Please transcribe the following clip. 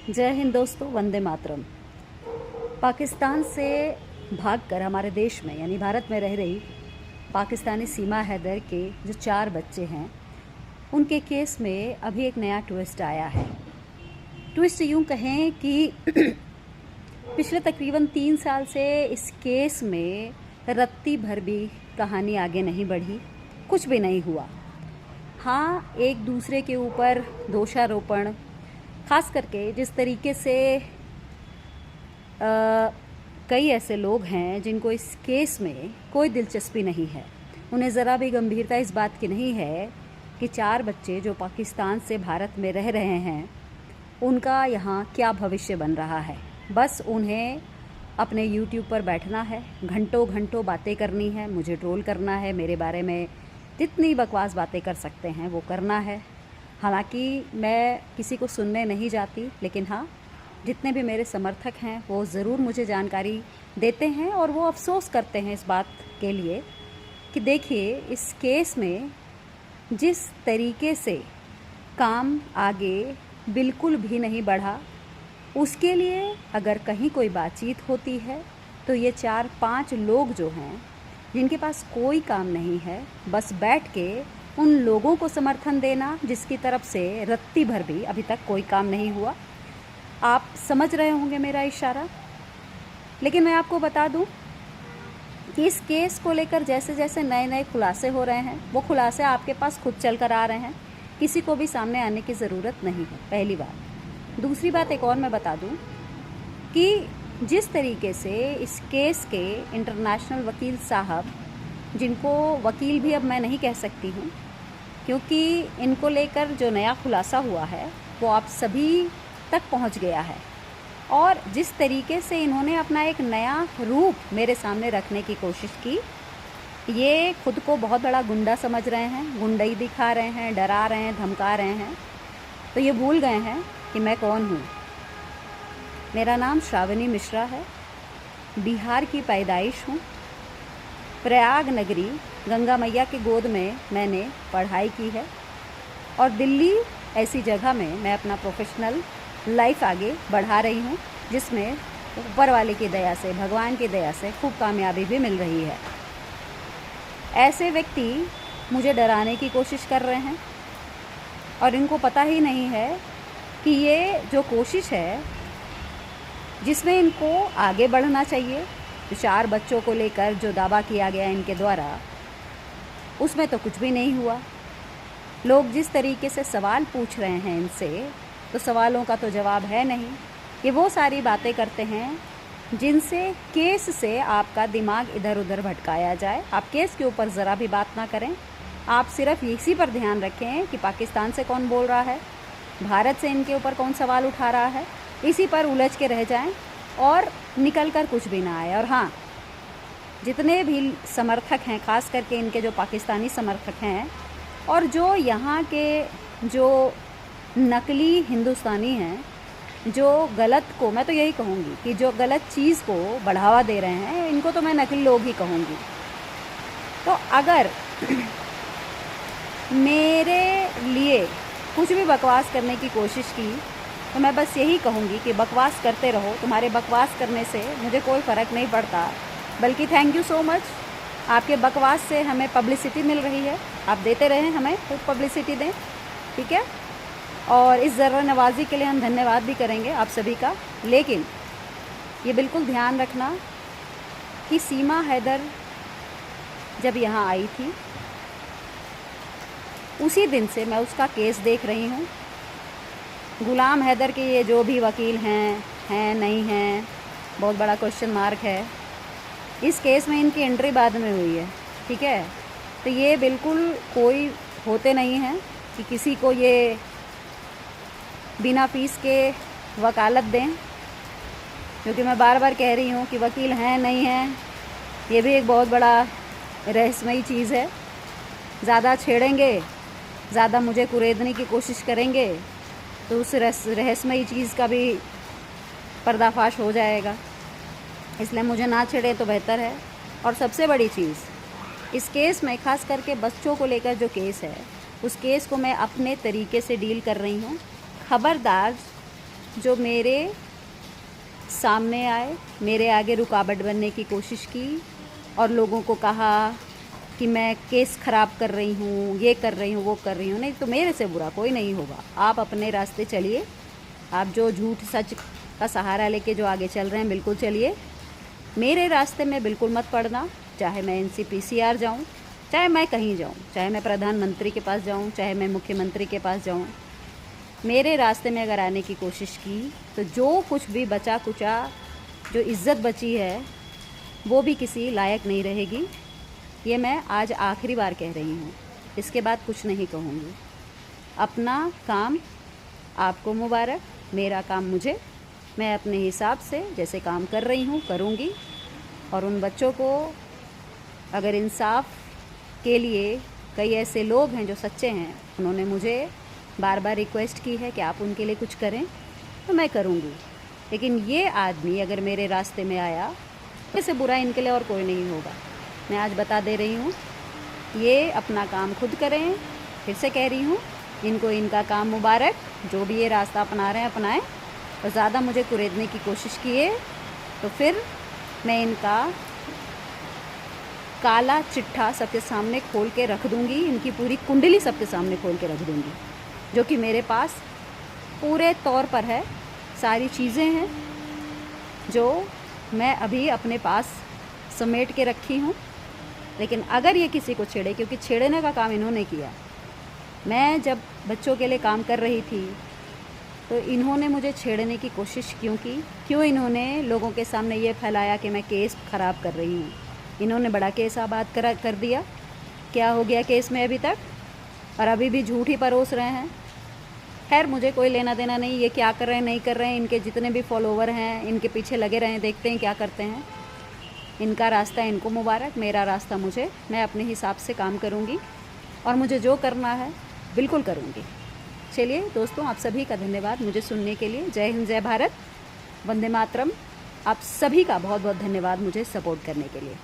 जय हिंद दोस्तों, वंदे मातरम। पाकिस्तान से भागकर हमारे देश में यानी भारत में रह रही पाकिस्तानी सीमा हैदर के जो 4 बच्चे हैं, उनके केस में अभी एक नया ट्विस्ट आया है। ट्विस्ट यूँ कहें कि पिछले तकरीबन 3 साल से इस केस में रत्ती भर भी कहानी आगे नहीं बढ़ी, कुछ भी नहीं हुआ। हाँ, एक दूसरे के ऊपर दोषारोपण, ख़ास करके जिस तरीके से कई ऐसे लोग हैं जिनको इस केस में कोई दिलचस्पी नहीं है, उन्हें ज़रा भी गंभीरता इस बात की नहीं है कि 4 बच्चे जो पाकिस्तान से भारत में रह रहे हैं उनका यहाँ क्या भविष्य बन रहा है। बस उन्हें अपने YouTube पर बैठना है, घंटों घंटों बातें करनी है, मुझे ट्रोल करना है, मेरे बारे में जितनी बकवास बातें कर सकते हैं वो करना है। हालांकि मैं किसी को सुनने नहीं जाती, लेकिन हाँ, जितने भी मेरे समर्थक हैं वो ज़रूर मुझे जानकारी देते हैं और वो अफसोस करते हैं इस बात के लिए कि देखिए, इस केस में जिस तरीके से काम आगे बिल्कुल भी नहीं बढ़ा, उसके लिए अगर कहीं कोई बातचीत होती है तो ये 4-5 लोग जो हैं जिनके पास कोई काम नहीं है, बस बैठ के उन लोगों को समर्थन देना जिसकी तरफ से रत्ती भर भी अभी तक कोई काम नहीं हुआ। आप समझ रहे होंगे मेरा इशारा। लेकिन मैं आपको बता दूं कि इस केस को लेकर जैसे जैसे नए नए खुलासे हो रहे हैं, वो खुलासे आपके पास खुद चल कर आ रहे हैं, किसी को भी सामने आने की ज़रूरत नहीं है, पहली बात। दूसरी बात एक और मैं बता दूं कि जिस तरीके से इस केस के इंटरनेशनल वकील साहब, जिनको वकील भी अब मैं नहीं कह सकती हूँ क्योंकि इनको लेकर जो नया खुलासा हुआ है वो आप सभी तक पहुँच गया है, और जिस तरीके से इन्होंने अपना एक नया रूप मेरे सामने रखने की कोशिश की, ये खुद को बहुत बड़ा गुंडा समझ रहे हैं, गुंडई दिखा रहे हैं, डरा रहे हैं, धमका रहे हैं, तो ये भूल गए हैं कि मैं कौन हूँ। मेरा नाम श्रावणी मिश्रा है, बिहार की पैदाइश हूँ, प्रयाग नगरी गंगा मैया के गोद में मैंने पढ़ाई की है, और दिल्ली ऐसी जगह में मैं अपना प्रोफेशनल लाइफ आगे बढ़ा रही हूँ, जिसमें ऊपर वाले की दया से, भगवान की दया से खूब कामयाबी भी मिल रही है। ऐसे व्यक्ति मुझे डराने की कोशिश कर रहे हैं और इनको पता ही नहीं है कि ये जो कोशिश है जिसमें इनको आगे बढ़ना चाहिए, 4 बच्चों को लेकर जो दावा किया गया इनके द्वारा, उसमें तो कुछ भी नहीं हुआ। लोग जिस तरीके से सवाल पूछ रहे हैं इनसे, तो सवालों का तो जवाब है नहीं। ये वो सारी बातें करते हैं जिनसे केस से आपका दिमाग इधर उधर भटकाया जाए। आप केस के ऊपर ज़रा भी बात ना करें, आप सिर्फ इसी पर ध्यान रखें कि पाकिस्तान से कौन बोल रहा है, भारत से इनके ऊपर कौन सवाल उठा रहा है, इसी पर उलझ के रह जाएं और निकल कर कुछ भी ना आए। और हाँ, जितने भी समर्थक हैं, ख़ास करके इनके जो पाकिस्तानी समर्थक हैं और जो यहाँ के जो नकली हिंदुस्तानी हैं, जो गलत को, मैं तो यही कहूँगी कि जो गलत चीज़ को बढ़ावा दे रहे हैं, इनको तो मैं नकली लोग ही कहूँगी। तो अगर मेरे लिए कुछ भी बकवास करने की कोशिश की तो मैं बस यही कहूँगी कि बकवास करते रहो, तुम्हारे बकवास करने से मुझे कोई फ़र्क नहीं पड़ता, बल्कि थैंक यू सो मच, आपके बकवास से हमें पब्लिसिटी मिल रही है, आप देते रहें, हमें खूब पब्लिसिटी दें, ठीक है। और इस ज़र्रा नवाज़ी के लिए हम धन्यवाद भी करेंगे आप सभी का। लेकिन ये बिल्कुल ध्यान रखना कि सीमा हैदर जब यहाँ आई थी, उसी दिन से मैं उसका केस देख रही हूँ। गुलाम हैदर के ये जो भी वकील हैं नहीं हैं, बहुत बड़ा क्वेश्चन मार्क है। इस केस में इनकी एंट्री बाद में हुई है, ठीक है। तो ये बिल्कुल कोई होते नहीं हैं कि किसी को ये बिना फीस के वकालत दें, क्योंकि मैं बार बार कह रही हूँ कि वकील हैं नहीं हैं, ये भी एक बहुत बड़ा रहस्यमयी चीज़ है। ज़्यादा छेड़ेंगे, ज़्यादा मुझे कुरेदने की कोशिश करेंगे तो उस रहस्यमयी चीज़ का भी पर्दाफाश हो जाएगा, इसलिए मुझे ना छेड़े तो बेहतर है। और सबसे बड़ी चीज़ इस केस में, ख़ास करके बच्चों को लेकर जो केस है, उस केस को मैं अपने तरीके से डील कर रही हूँ। खबरदार जो मेरे सामने आए, मेरे आगे रुकावट बनने की कोशिश की और लोगों को कहा कि मैं केस ख़राब कर रही हूँ, ये कर रही हूँ, वो कर रही हूँ। नहीं तो मेरे से बुरा कोई नहीं होगा। आप अपने रास्ते चलिए। आप जो झूठ सच का सहारा लेके जो आगे चल रहे हैं, बिल्कुल चलिए। मेरे रास्ते में बिल्कुल मत पड़ना। चाहे मैं NCPCR जाऊँ, चाहे मैं कहीं जाऊँ, चाहे मैं प्रधानमंत्री के पास जाऊँ, चाहे मैं मुख्यमंत्री के पास जाऊँ, मेरे रास्ते में अगर आने की कोशिश की तो जो कुछ भी बचा कुचा, जो इज़्ज़त बची है, वो भी किसी लायक नहीं रहेगी। ये मैं आज आखिरी बार कह रही हूँ, इसके बाद कुछ नहीं कहूँगी। अपना काम आपको मुबारक, मेरा काम मुझे। मैं अपने हिसाब से जैसे काम कर रही हूँ करूँगी। और उन बच्चों को अगर इंसाफ के लिए कई ऐसे लोग हैं जो सच्चे हैं, उन्होंने मुझे बार बार रिक्वेस्ट की है कि आप उनके लिए कुछ करें, तो मैं करूँगी। लेकिन ये आदमी अगर मेरे रास्ते में आया, इससे बुरा इनके लिए और कोई नहीं होगा। मैं आज बता दे रही हूँ, ये अपना काम खुद करें। फिर से कह रही हूँ, इनको इनका काम मुबारक। जो भी ये रास्ता अपना रहे हैं अपनाएं। और ज़्यादा मुझे कुरेदने की कोशिश किए तो फिर मैं इनका काला चिट्ठा सबके सामने खोल के रख दूँगी। इनकी पूरी कुंडली सबके सामने खोल के रख दूँगी, जो कि मेरे पास पूरे तौर पर है। सारी चीज़ें हैं जो मैं अभी अपने पास समेट के रखी हूँ। लेकिन अगर ये किसी को छेड़े, क्योंकि छेड़ने का काम इन्होंने किया। मैं जब बच्चों के लिए काम कर रही थी तो इन्होंने मुझे छेड़ने की कोशिश क्यों की? क्यों इन्होंने लोगों के सामने ये फैलाया कि मैं केस ख़राब कर रही हूँ? इन्होंने बड़ा केस आबाद कर दिया। क्या हो गया केस में अभी तक? और अभी भी झूठ ही परोस रहे हैं। खैर, मुझे कोई लेना देना नहीं, ये क्या कर रहे हैं नहीं कर रहे हैं। इनके जितने भी फॉलोवर हैं, इनके पीछे लगे रहें, देखते हैं क्या करते हैं। इनका रास्ता इनको मुबारक, मेरा रास्ता मुझे। मैं अपने हिसाब से काम करूँगी और मुझे जो करना है बिल्कुल करूँगी। चलिए दोस्तों, आप सभी का धन्यवाद मुझे सुनने के लिए। जय हिंद, जय भारत, वंदे मातरम। आप सभी का बहुत बहुत धन्यवाद मुझे सपोर्ट करने के लिए।